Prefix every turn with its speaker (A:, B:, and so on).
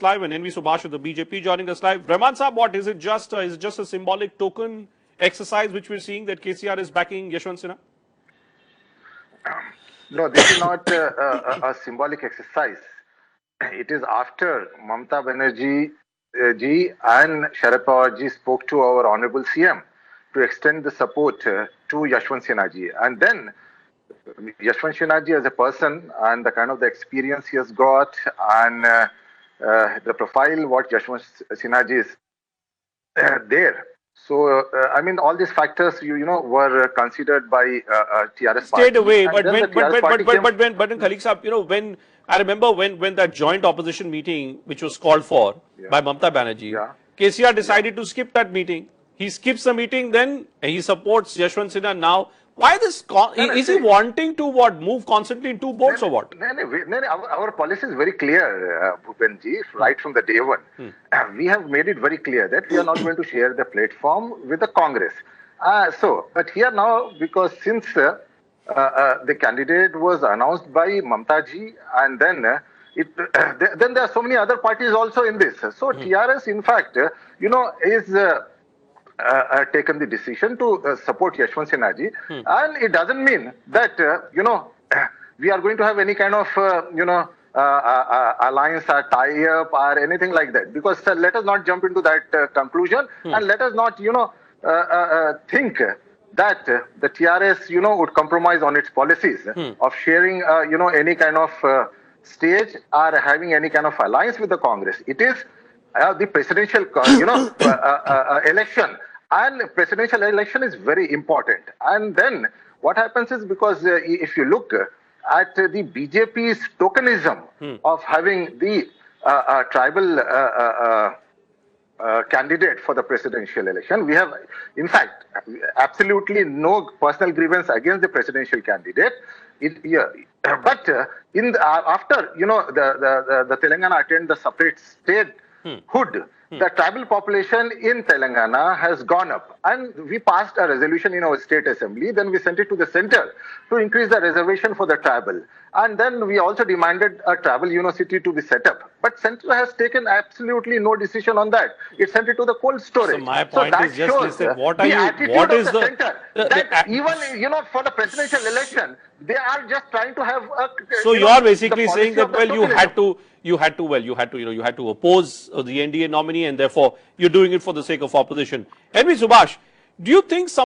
A: live, and NV Subhash with the BJP joining us live. Rahman Saab, what is it? Just is it just a symbolic token exercise which we're seeing that KCR is backing Yashwant Sinha?
B: No, this is not a symbolic exercise. It is after Mamata Banerjee ji and Sharad Pawar ji spoke to our Honorable CM to extend the support to Yashwant Sinha ji. And then Yashwant Sinha ji as a person and the kind of the experience he has got and the profile what Yashwant Sinha ji is there. So, I mean, all these factors, you know, were considered by TRS party.
A: Stayed away, but when Khaleequr Saab, you know, when I remember when that joint opposition meeting, which was called for by Mamata Banerjee, KCR decided to skip that meeting. He skips the meeting, then he supports Yashwant Sinha now. Why this? Is he wanting to move constantly in two boats or what?
B: Our policy is very clear, Bhupenji, right from the day one. We have made it very clear that we are not going to share the platform with the Congress. But here now, because since the candidate was announced by Mamata ji, and then then there are so many other parties also in this. So TRS, in fact, you know, is taken the decision to support Yashwant Sinha ji, and it doesn't mean that you know, we are going to have any kind of you know, alliance or tie-up or anything like that, because let us not jump into that conclusion, and let us not, you know, think that the TRS, you know, would compromise on its policies of sharing you know, any kind of stage or having any kind of alliance with the Congress. It is the presidential, you know, election, and presidential election is very important. And then what happens is, because if you look at the BJP's tokenism of having the tribal candidate for the presidential election, we have, in fact, absolutely no personal grievance against the presidential candidate. But in the, after, you know, the Telangana attained the separate statehood, the tribal population in Telangana has gone up, and we passed a resolution in our state assembly. Then we sent it to the center to increase the reservation for the tribal, and then we also demanded a tribal university to be set up. But center has taken absolutely no decision on that. It sent it to the cold storage.
A: So my point is just listen, what are you?
B: What is the center? That even, you know, for the presidential election, they are just trying to have a.
A: So you are basically saying that, well, you had to you had to oppose the NDA nominee, and therefore you're doing it for the sake of opposition. NV Subhash, do you think some